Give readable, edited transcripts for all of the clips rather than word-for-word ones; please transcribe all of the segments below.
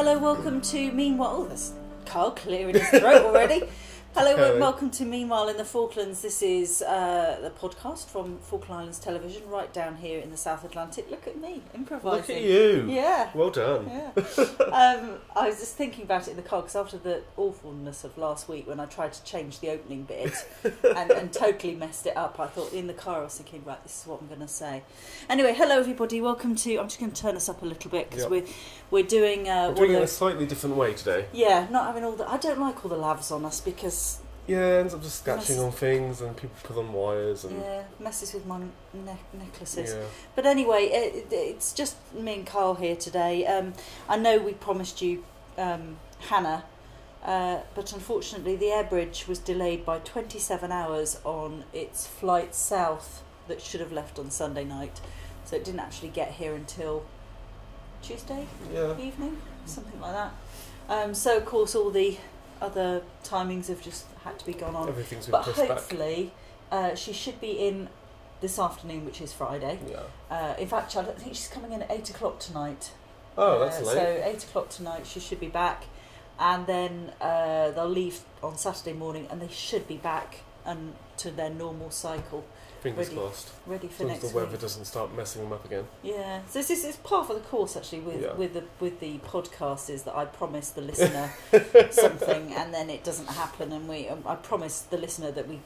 hello, welcome to Meanwhile. Oh, that's Carl clearing his throat already. Hello, welcome to Meanwhile in the Falklands. This is the podcast from Falkland Islands television, right down here in the South Atlantic. Look at me, improvising. Look at you. Yeah. Well done. Yeah. I was just thinking about it in the car, because after the awfulness of last week when I tried to change the opening bit and totally messed it up, I thought in the car I was thinking, right, this is what I'm going to say. Anyway, hello everybody, welcome to, I'm just going to turn us up a little bit, because we're doing... we're doing it in a slightly different way today. Yeah, not having all the... I don't like all the lavs on us, because... Yeah, it ends up just scratching on things, and people put on wires, and messes with my necklaces. Yeah. But anyway, it's just me and Carl here today. I know we promised you Hannah, but unfortunately the air bridge was delayed by 27 hours on its flight south that should have left on Sunday night, so it didn't actually get here until Tuesday evening, something like that. So of course all the other timings have just had to be gone on. Everything's been but pushed hopefully she should be in this afternoon, which is Friday. Yeah. In fact, I think she's coming in at 8 o'clock tonight. Oh, that's late. So 8 o'clock tonight she should be back, and then they'll leave on Saturday morning, and they should be back and to their normal cycle. Fingers crossed. Ready for as next the weather week. Doesn't start messing them up again. Yeah, so this is part of the course actually with the podcast, is that I promise the listener something and then it doesn't happen, and I promised the listener that we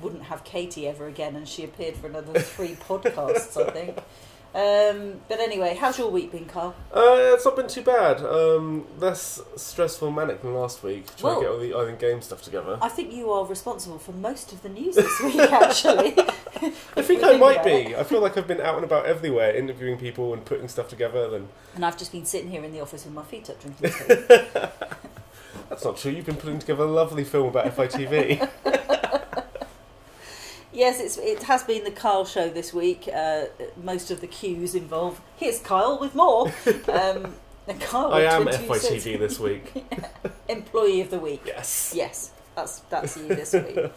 wouldn't have Katie ever again, and she appeared for another 3 podcasts, I think. But anyway, how's your week been, Carl? It's not been too bad. Less stressful and manic than last week, trying to get all the Island Game stuff together. I think you are responsible for most of the news this week, actually. I think I might be. I feel like I've been out and about everywhere, interviewing people and putting stuff together. And I've just been sitting here in the office with my feet up drinking tea. That's not true. You've been putting together a lovely film about FITV. Yes, it has been the Kyle show this week. Most of the cues involve, here's Kyle with more. And Kyle I am FITV this week. Employee of the week. Yes. Yes, that's you this week.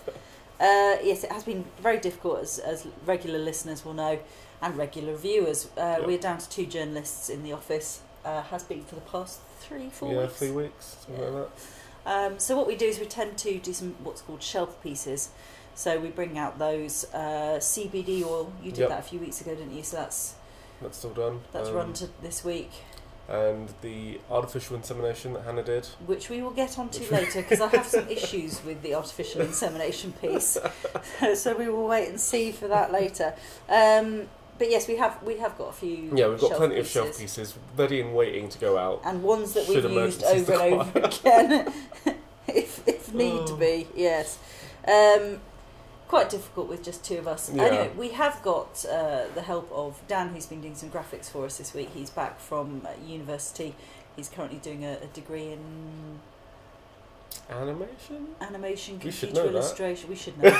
Yes, it has been very difficult, as regular listeners will know, and regular viewers. We're down to 2 journalists in the office. Has been for the past 3-4 weeks. Yeah, 3 weeks, something like that. So what we do is we tend to do some what's called shelf pieces. So we bring out those CBD oil. You did that a few weeks ago, didn't you? So that's still done. That's run to this week. And the artificial insemination that Hannah did, which we will get onto later, because I have some issues with the artificial insemination piece. So we will wait and see for that later. But yes, we have got a few. Yeah, we've got plenty of shelf pieces ready and waiting to go out, and ones that we've used over and over again, if need be. Yes. Quite difficult with just 2 of us. Yeah. Anyway, we have got the help of Dan, who's been doing some graphics for us this week. He's back from university. He's currently doing a degree in animation, computer illustration. We should know.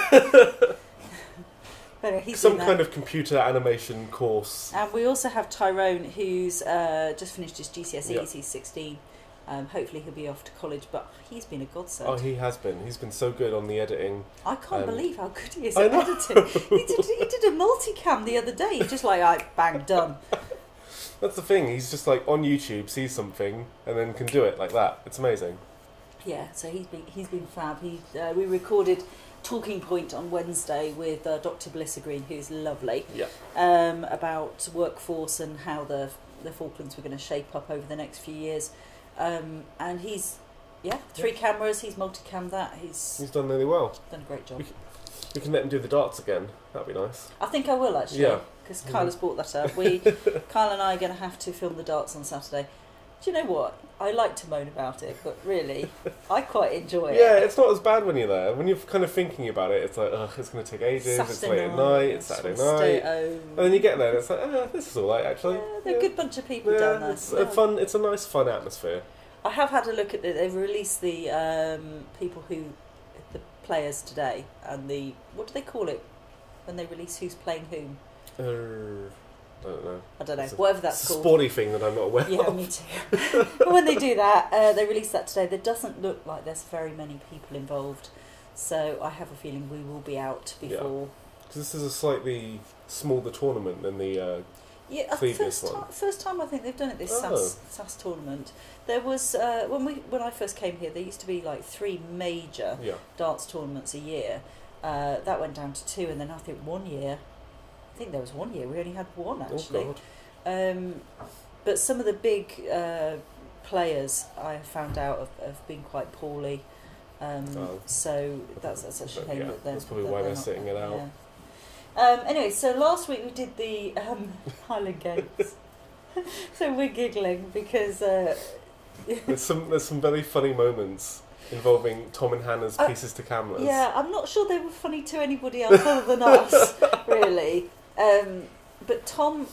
Anyway, he's some kind of computer animation course. And we also have Tyrone, who's just finished his GCSEs. He's 16. Hopefully he'll be off to college, but he's been a godsend. Oh, he has been. He's been so good on the editing. I can't believe how good he is at editing. He did a multicam the other day. He's just like, bang, done. That's the thing. He's just like on YouTube, sees something, and then can do it like that. It's amazing. Yeah, so he's been fab. We recorded Talking Point on Wednesday with Dr. Blissa Green, who's lovely. Yeah. About workforce and how the Falklands were going to shape up over the next few years. And he's 3 cameras. He's multicam that. He's done really well. Done a great job. We can let him do the darts again. That'd be nice. I think I will actually. Yeah. Because Kyle has brought that up. Kyle and I are going to have to film the darts on Saturday. Do you know what? I like to moan about it, but really, I quite enjoy it. Yeah, it's not as bad when you're there. When you're kind of thinking about it, it's like, it's going to take ages. It's late at night. It's Saturday night. And then you get there, and it's like, this is all right actually. Yeah, they're a good bunch of people down there. It's a nice, fun atmosphere. I have had a look at it. They've released the the players today, and what do they call it when they release who's playing whom? I don't know. Whatever that's called. It's a sporty thing that I'm not aware of. Yeah, me too. But when they do that, they release that today. There doesn't look like there's very many people involved, so I have a feeling we will be out before. Because this is a slightly smaller tournament than the Yeah, first time I think they've done it this SAS tournament. There was when I first came here, there used to be like 3 major darts tournaments a year. That went down to 2, and then I think there was one year we only had 1 actually. But some of the big players I found out have been quite poorly. So that's such a shame that that's probably why they're sitting it out. Anyway, so last week we did the Highland Games. So we're giggling because there's some very funny moments involving Tom and Hannah's pieces to cameras. Yeah, I'm not sure they were funny to anybody else other than us, really. But Tom,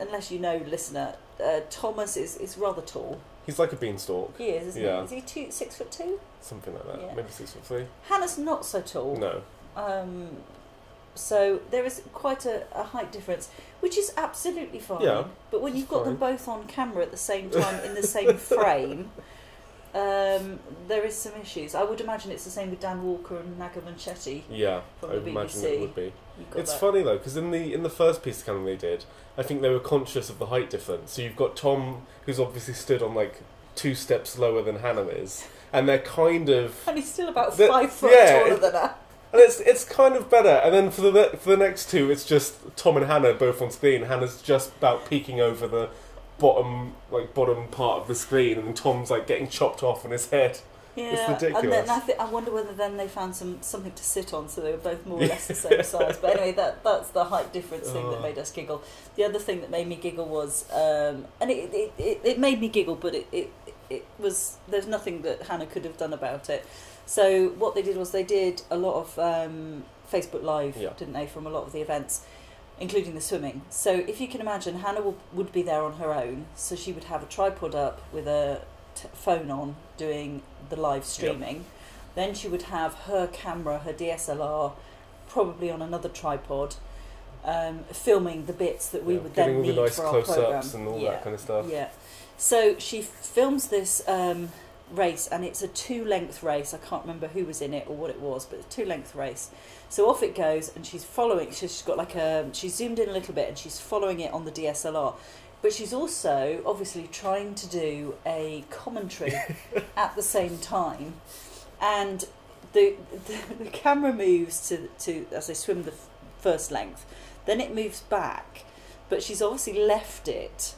unless you know, listener, Thomas is rather tall. He's like a beanstalk. He is, isn't he? Is he 6'2"? Something like that. Yeah. Maybe 6'3". Hannah's not so tall. No. So there is quite a height difference, which is absolutely fine. Yeah, but when you've got them both on camera at the same time in the same frame, there is some issues. I would imagine it's the same with Dan Walker and Naga Manchetti. Yeah, I would imagine it would be. It's funny though, because in the first piece of camera they did, I think they were conscious of the height difference. So you've got Tom, who's obviously stood on like 2 steps lower than Hannah is, and they're kind of... And he's still about 5 foot taller than her. And it's kind of better. And then for the next 2, it's just Tom and Hannah both on screen. Hannah's just about peeking over the bottom part of the screen, and Tom's like getting chopped off on his head. Yeah, it's ridiculous. And then I wonder whether then they found something to sit on, so they were both more or less the same size. But anyway, that's the height difference thing that made us giggle. The other thing that made me giggle was, and it made me giggle, but it there's nothing that Hannah could have done about it. So what they did was they did a lot of Facebook Live, didn't they, from a lot of the events, including the swimming. So if you can imagine, Hannah would be there on her own, so she would have a tripod up with a phone on doing the live streaming. Then she would have her camera, her DSLR, probably on another tripod, filming the bits that we would then need nice for our programme. Close-ups and all that kind of stuff. Yeah. So she films this race, and it's a 2-length race. I can't remember who was in it or what it was, but it's a 2-length race. So off it goes, and she's following. She's got like she's zoomed in a little bit, and she's following it on the DSLR. But she's also obviously trying to do a commentary at the same time, and the camera moves to as they swim the first length, then it moves back, but she's obviously left it.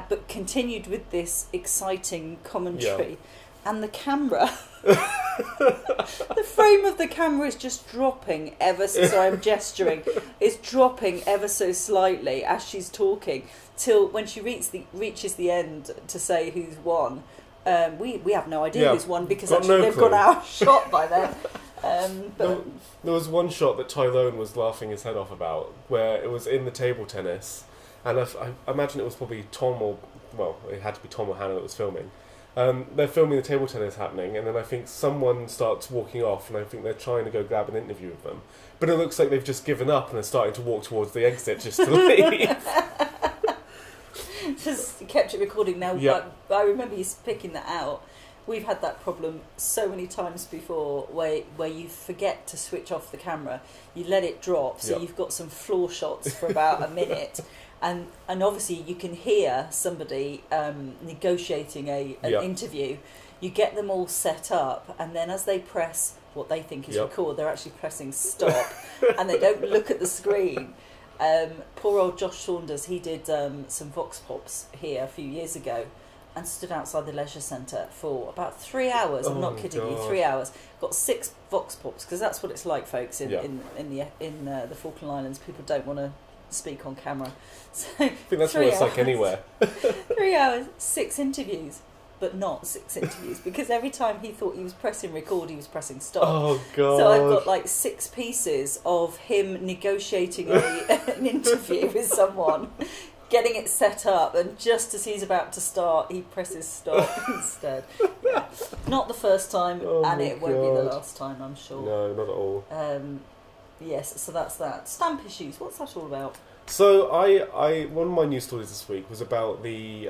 But continued with this exciting commentary, and the camera, the frame of the camera is just dropping ever so. Sorry, I'm gesturing. It's dropping ever so slightly as she's talking, till when she reaches the end to say who's won. We have no idea who's won because actually they've gone out of shot by then. But there was one shot that Tyrone was laughing his head off about, where it was in the table tennis. And I imagine it was probably Tom it had to be Tom or Hannah that was filming. They're filming the table tennis happening, and then I think someone starts walking off, and I think they're trying to go grab an interview with them. But it looks like they've just given up and are starting to walk towards the exit just to leave. Just kept it recording now. Yep. I remember you picking that out. We've had that problem so many times before where you forget to switch off the camera. You let it drop, so you've got some floor shots for about a minute. And obviously you can hear somebody negotiating an interview. You get them all set up, and then as they press what they think is record, they're actually pressing stop, and they don't look at the screen. Poor old Josh Saunders, he did some Vox Pops here a few years ago, and stood outside the leisure centre for about 3 hours. I'm not kidding you, 3 hours. Got 6 Vox Pops, because that's what it's like, folks. In the Falkland Islands, people don't want to speak on camera. So I think that's what it's like anywhere. 3 hours, 6 interviews, but not 6 interviews, because every time he thought he was pressing record, he was pressing stop. Oh god! So I've got like 6 pieces of him negotiating an interview with someone, getting it set up, and just as he's about to start, he presses stop instead. Yeah. Not the first time, and it won't be the last time, I'm sure. No, not at all. Yes, so that's that. Stamp issues, what's that all about? So I one of my news stories this week was about the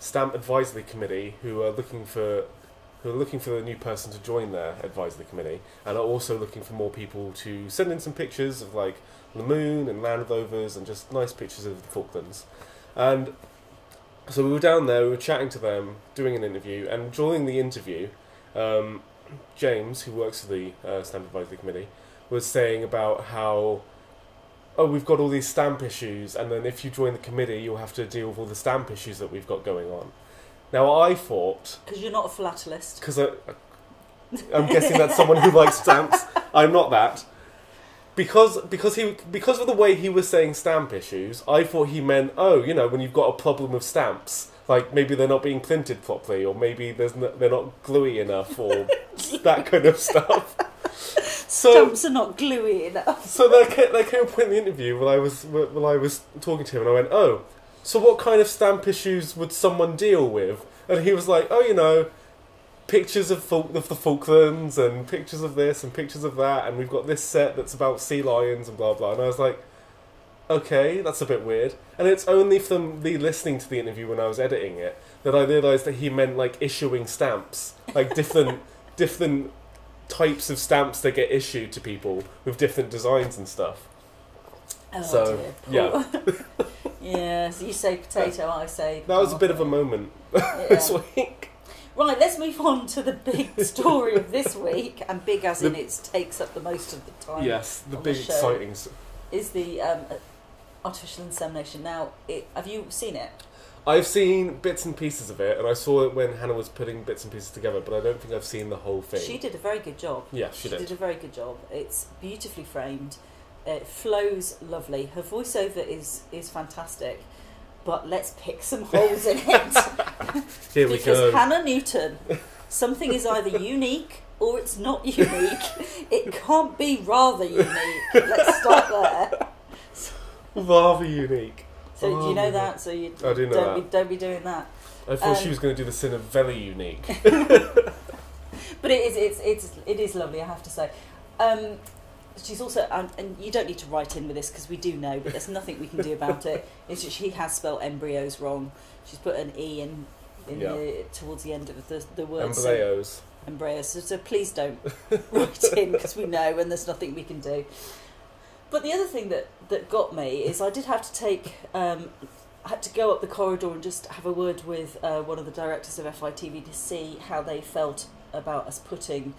Stamp Advisory Committee, who are looking for the new person to join their advisory committee, and are also looking for more people to send in some pictures of like the moon and Land Rovers and just nice pictures of the Falklands. And so we were down there, we were chatting to them, doing an interview, and during the interview, James, who works for the Stamp Advisory Committee, was saying about how, oh, we've got all these stamp issues, and then if you join the committee, you'll have to deal with all the stamp issues that we've got going on. Now, I thought... Because you're not a philatelist. Because I'm guessing that's someone who likes stamps. I'm not that. Because of the way he was saying stamp issues, I thought he meant, oh, you know, when you've got a problem with stamps, like maybe they're not being printed properly, or maybe they're not gluey enough, or that kind of stuff. Stamps are not gluey enough. So there came a point in the interview when I was talking to him, and I went, oh, so what kind of stamp issues would someone deal with? And he was like, oh, you know, pictures of the Falklands, and pictures of this, and pictures of that, and we've got this set that's about sea lions, and blah, blah. And I was like, okay, that's a bit weird. And it's only from me listening to the interview when I was editing it that I realised that he meant, like, issuing stamps. Like, different types of stamps that get issued to people with different designs and stuff. Oh, so, dear. yeah. Yeah, so you say potato, I say... That was a bit of a moment this week. Right, let's move on to the big story of this week, and big as in it takes up the most of the time. Yes, the big exciting... Is the artificial insemination. Now, have you seen it? I've seen bits and pieces of it, and I saw it when Hannah was putting bits and pieces together, but I don't think I've seen the whole thing. She did a very good job. Yeah, she did. She did a very good job. It's beautifully framed. It flows lovely. Her voiceover is fantastic. But let's pick some holes in it. Here we go. Because Hannah Newton, something is either unique or it's not unique. It can't be rather unique. Let's start there. Rather unique. So do you know that? So you I do know that. Don't be doing that. I thought she was going to do the sin of very unique. But it is lovely, I have to say. She's also, and you don't need to write in with this because we do know, but there's nothing we can do about it. It's just she has spelled embryos wrong. She's put an E in towards the end of the word. Embryos. Embryos. So please don't write in because we know and there's nothing we can do. But the other thing that got me is I did have to take... I had to go up the corridor and just have a word with one of the directors of FITV to see how they felt about us putting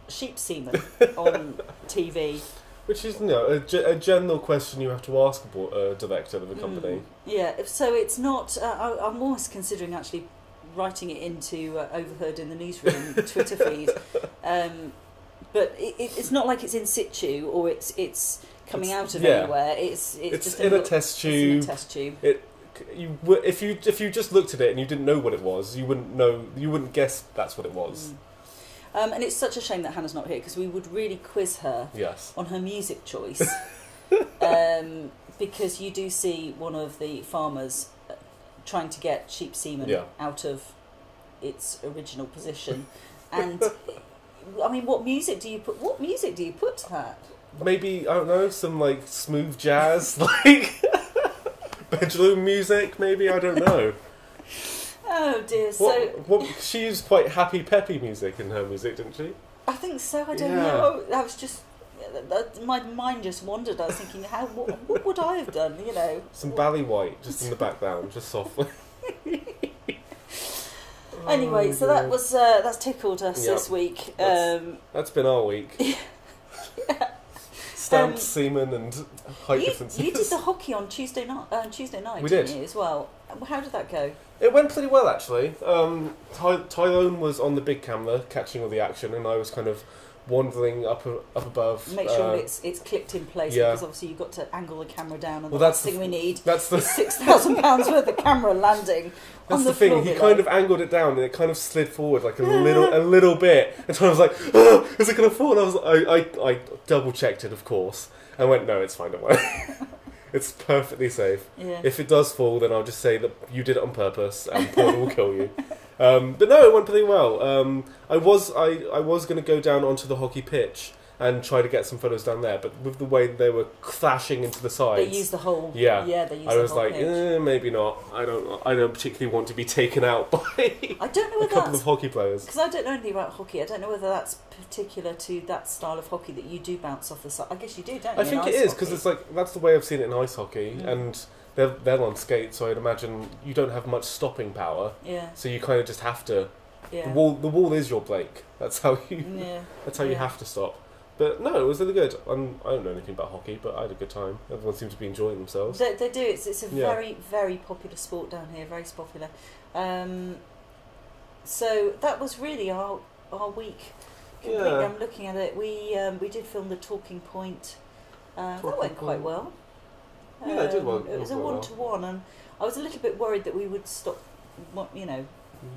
sheep semen on TV. Which is a general question you have to ask a director of a company. Yeah, so it's not... I'm almost considering actually writing it into Overheard in the Newsroom Twitter feed. But it's not like it's in situ or it's coming out of anywhere. It's just in a test tube. It's in a test tube. If you just looked at it and you didn't know what it was, you wouldn't know. You wouldn't guess that's what it was. And it's such a shame that Hannah's not here because we would really quiz her on her music choice. Because you do see one of the farmers trying to get sheep semen out of its original position, and I mean, what music do you put to that? Maybe, I don't know, some like smooth jazz, like bedroom music. Maybe, I don't know. Oh dear. She used quite happy, peppy music in her music, didn't she? I think so. I don't know. That was just my mind just wandered. I was thinking, what would I have done? You know, some Barry White just in the background, just softly. Anyway, so that's tickled us this week. That's been our week. Stamps, semen, and height differences. You did the hockey on Tuesday night. We did as well. How did that go? It went pretty well, actually. Tyrone was on the big camera catching all the action, and I was kind of wandering up above. Make sure it's clipped in place because obviously you've got to angle the camera down, and that's the thing we need. That's the £6,000 worth of camera landing. That's the thing. He kind of angled it down, and it kind of slid forward like a little bit. And I was like, "Oh, is it going to fall?" And I double checked it, of course, and went, "No, it's fine. Don't worry." It's perfectly safe. Yeah. If it does fall, then I'll just say that you did it on purpose, and Paula will kill you. But no, it went pretty well. I was going to go down onto the hockey pitch and try to get some photos down there. But with the way they were clashing into the sides, they used the whole. Yeah, they used I was the whole like, pitch. maybe not. I don't particularly want to be taken out by I don't know a whether couple of hockey players. Because I don't know anything about hockey. I don't know whether that's particular to that style of hockey that you do bounce off the side. I guess you do, don't you? I think it is, because it's like that's the way I've seen it in ice hockey, and they're on skates, so I'd imagine you don't have much stopping power. Yeah. So you kind of just have to. Yeah. The wall is your Blake. That's how you. Yeah. That's how you have to stop. But no, it was really good. I don't know anything about hockey, but I had a good time. Everyone seemed to be enjoying themselves. They do. It's a very, very popular sport down here. Very popular. So that was really our week. Completely. Yeah. I'm looking at it. We did film the Talking Point. That went quite well. Yeah, it did well. It was a 1-to-1, and I was a little bit worried that we would stop.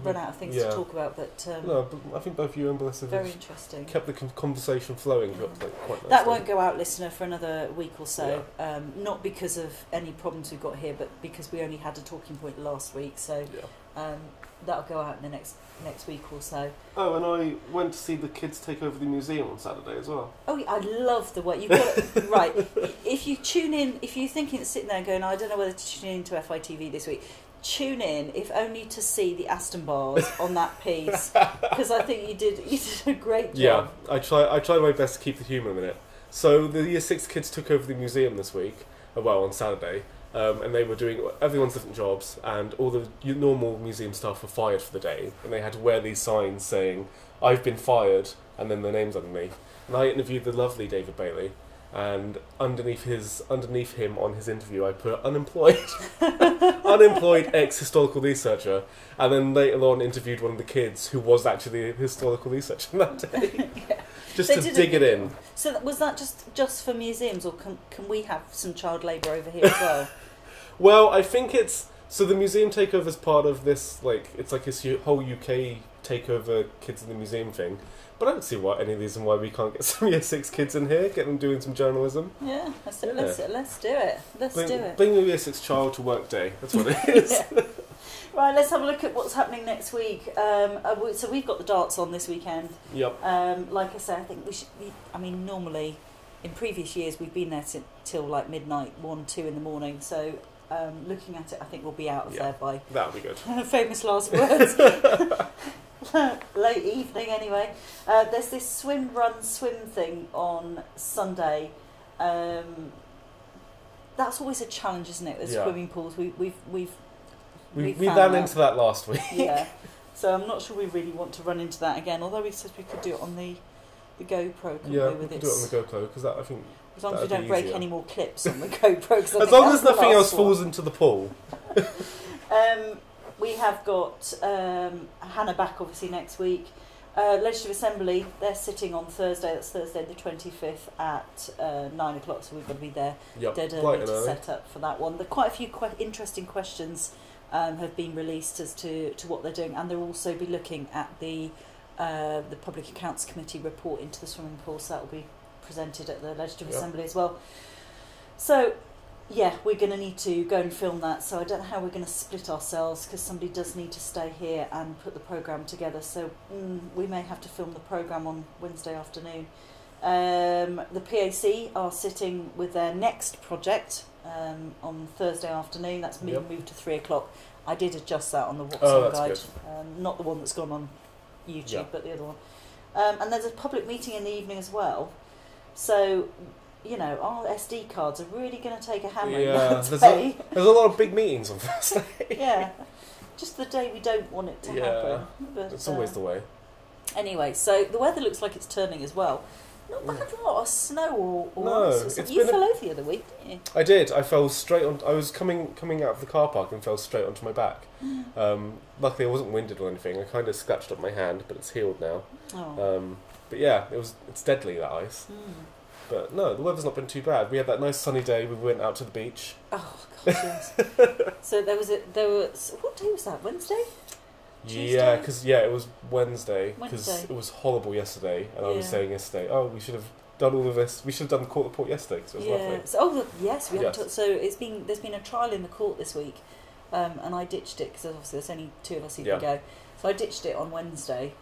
Run out of things to talk about, but no, but I think both you and Melissa very interesting. Kept the conversation flowing quite nicely. That won't go out, listener, for another week or so. Not because of any problems we've got here, but because we only had a talking point last week. So that'll go out in the next week or so. Oh, and I went to see the kids take over the museum on Saturday as well. Oh, yeah, I love the way you've got it. Right. If you tune in, if you're thinking, sitting there going, I don't know whether to tune in to FITV this week. Tune in, if only to see the Aston bars on that piece, because I think you did a great job. Yeah, I tried my best to keep the humour in it. So the Year 6 kids took over the museum this week, on Saturday, and they were doing everyone's different jobs, and all the normal museum staff were fired for the day, and they had to wear these signs saying, "I've been fired," and then their names underneath. And I interviewed the lovely David Bailey. And underneath him on his interview, I put unemployed ex-historical researcher, and then later on interviewed one of the kids who was actually a historical researcher that day, just to dig it in. So was that just for museums, or can we have some child labour over here as well? Well, I think so the museum takeover is part of this, it's like this whole UK takeover kids in the museum thing. But I don't see any reason why we can't get some Year 6 kids in here, get them doing some journalism. Yeah, let's do it. Let's do it. Bring your Year 6 child to work day. That's what it is. Right, let's have a look at what's happening next week. So we've got the darts on this weekend. Yep. Like I say, I think we should. Normally, in previous years, we've been there till like midnight, 1, 2 in the morning. So looking at it, I think we'll be out of there by. That'll be good. Famous last words. Late evening anyway. There's this swim thing on Sunday. That's always a challenge, isn't it, with swimming pools? We ran into that last week. Yeah. So I'm not sure we really want to run into that again, although we said we could do it on the GoPro, couldn't we? We could do it on the GoPro, because I think as long as we don't break any more clips on the GoPro. As long as nothing else falls into the pool. We have got Hannah back obviously next week. Legislative Assembly, they're sitting on Thursday, that's Thursday the 25th at 9 o'clock, so we've got to be there dead early to set up for that one. There are quite a few interesting questions have been released as to what they're doing, and they'll also be looking at the Public Accounts Committee report into the swimming pool, so that will be presented at the Legislative Assembly as well. So yeah, we're going to need to go and film that, so I don't know how we're going to split ourselves, because somebody does need to stay here and put the programme together, so we may have to film the programme on Wednesday afternoon. The PAC are sitting with their next project on Thursday afternoon. That's moved to 3 o'clock. I did adjust that on the What's On guide, not the one that's gone on YouTube, but the other one. And there's a public meeting in the evening as well, so our SD cards are really going to take a hammering that day. There's a lot of big meetings on Thursday. Yeah, just the day we don't want it to happen. But it's always the way. Anyway, so the weather looks like it's turning as well. Not bad, a lot of snow or no, you fell over the other week, didn't you? I did. I fell straight on. I was coming out of the car park and fell straight onto my back. Luckily, I wasn't winded or anything. I kind of scratched up my hand, but it's healed now. Oh. But yeah, it's deadly, that ice. But no, the weather's not been too bad. We had that nice sunny day. We went out to the beach. Oh God, yes. So what day was that? Wednesday? Tuesday? Yeah, because it was Wednesday. Because it was horrible yesterday, and I was saying yesterday, we should have done all of this. We should have done the court report yesterday because it was lovely. So, we haven't. So there's been a trial in the court this week, and I ditched it because obviously there's only 2 of us who can go. So I ditched it on Wednesday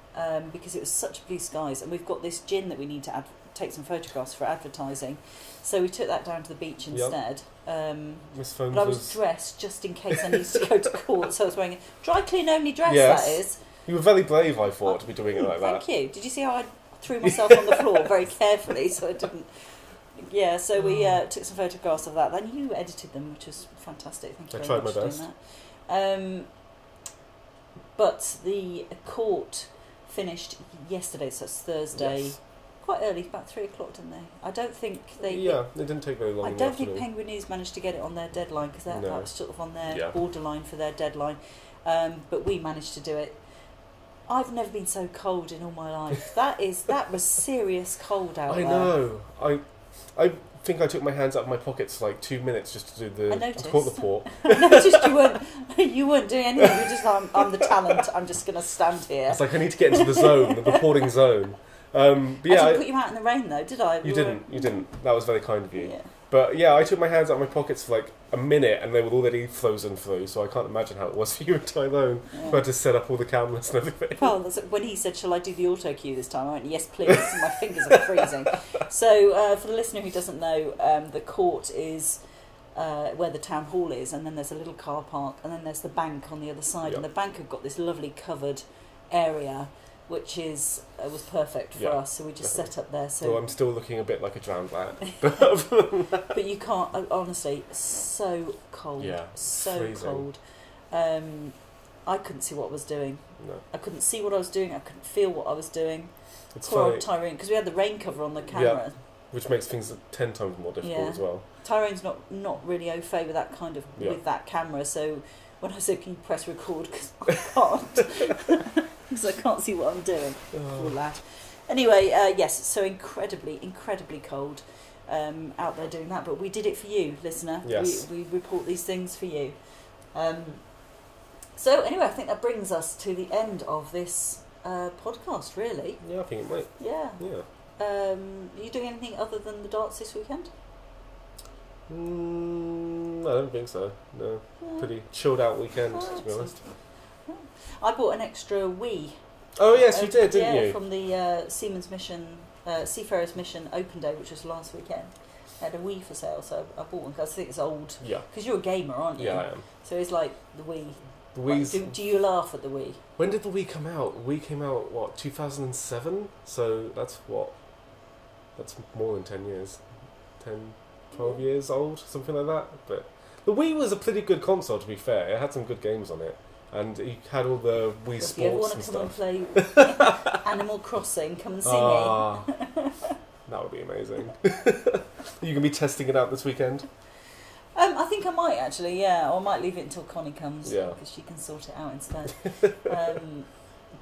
because it was such blue skies, and we've got this gin that we need to take some photographs for advertising. So we took that down to the beach instead. Miss But I was dressed just in case I needed to go to court, so I was wearing a dry clean only dress, that is. You were very brave, I thought, to be doing it like that. Thank you. Did you see how I threw myself on the floor very carefully so it didn't... Yeah, so we took some photographs of that. Then you edited them, which was fantastic. Thank you very much for doing that. But the court finished yesterday, so it's Thursday. Yes. Quite early, about 3 o'clock, didn't they? I don't think they... Yeah, it didn't take very long. I don't think Penguin News managed to get it on their deadline, because that was sort of on their borderline for their deadline. But we managed to do it. I've never been so cold in all my life. That was serious cold out there. I know. I think I took my hands out of my pockets for like 2 minutes just to do the court report. I noticed you weren't doing anything. You were just like, I'm the talent. I'm just going to stand here. It's like I need to get into the zone, the reporting zone. But yeah, I didn't put you out in the rain though, did I? You didn't. That was very kind of you. Yeah. But yeah, I took my hands out of my pockets for like a minute and they were already frozen through, so I can't imagine how it was for you and Tyrone, who had to set up all the cameras and everything. Well, when he said, shall I do the auto cue this time, I went, yes please, and my fingers are freezing. So for the listener who doesn't know, the court is where the town hall is, and then there's a little car park, and then there's the bank on the other side, and the bank have got this lovely covered area which was perfect for us, so we just set up there. So I'm still looking a bit like a drowned rat. But you can't, honestly, so cold, so freezing. cold. I couldn't see what I was doing. No. I couldn't see what I was doing, I couldn't feel what I was doing. It's Poor funny. old Tyrone, because we had the rain cover on the camera. Which makes things 10 times more difficult as well. Tyrone's not really au fait with that kind of, with that camera, so when I said, can you press record, because I can't. Because I can't see what I'm doing. Poor lad. Anyway, yes, so incredibly, incredibly cold out there doing that. But we did it for you, listener. Yes. We report these things for you. So anyway, I think that brings us to the end of this podcast, really. Yeah, I think it might. Yeah. Yeah. Are you doing anything other than the darts this weekend? I don't think so. No. Yeah. Pretty chilled out weekend, to be honest. I bought an extra Wii. Oh yes, you did, didn't you? From the Seafarers Mission Open Day, which was last weekend. I had a Wii for sale, so I bought one because I think it's old. Yeah. Because you're a gamer, aren't you? Yeah, I am. So it's like the Wii. The Wii's... Do you laugh at the Wii? When did the Wii come out? The Wii came out, what, 2007? So that's what? That's more than 10 years. 10, 12 years old, something like that. But the Wii was a pretty good console, to be fair. It had some good games on it. And you had all the Wii Sports and stuff. If you ever want to come and play Animal Crossing, come and see me. That would be amazing. You can be testing it out this weekend? I think I might actually, yeah. Or I might leave it until Connie comes, because she can sort it out instead.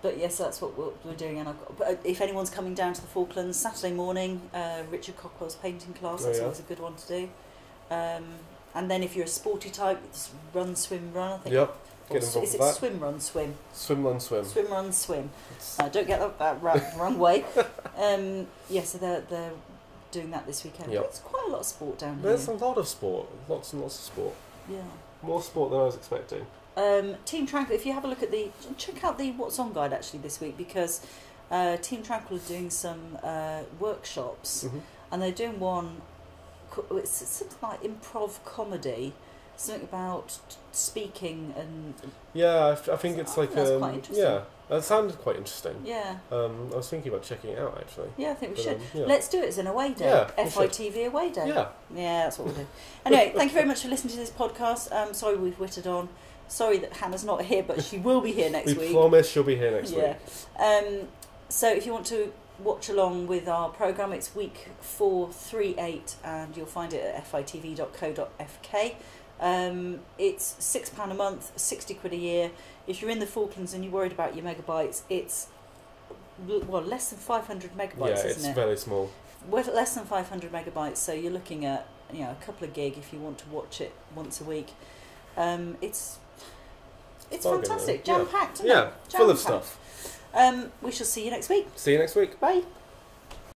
But yes, that's what we're doing. And but if anyone's coming down to the Falklands Saturday morning, Richard Cockwell's painting class, that's always a good one to do. And then if you're a sporty type, it's run, swim, run, I think. Yep. Get involved is with it that. swim, run, swim? Swim, run, swim. Swim, run, swim. Don't get that wrong way. So they're doing that this weekend. Yep. There's quite a lot of sport down here. There's a lot of sport. Lots and lots of sport. Yeah. More sport than I was expecting. Team Tranquil, if you have a look at check out the What's On guide actually this week, because Team Tranquil are doing some workshops, and they're doing one, it's something like improv comedy, something about speaking and... Yeah, I think it's like... That's quite interesting. Yeah, that sounded quite interesting. Yeah. I was thinking about checking it out, actually. Yeah, I think we should. Let's do it as an away day. Yeah, FITV away day. Yeah. Yeah, that's what we'll do. Anyway, thank you very much for listening to this podcast. Sorry we've whittled on. Sorry that Hannah's not here, but she will be here next week. We promise she'll be here next week. So if you want to watch along with our programme, it's week 438, and you'll find it at fitv.co.fk. It's £6 a month, 60 quid a year. If you're in the Falklands and you're worried about your megabytes, it's less than 500 megabytes, isn't it? Yeah, it's very small. Less than 500 megabytes, so you're looking at a couple of gig if you want to watch it once a week. It's fantastic, jam-packed, isn't it? Yeah, full of stuff. We shall see you next week. See you next week. Bye.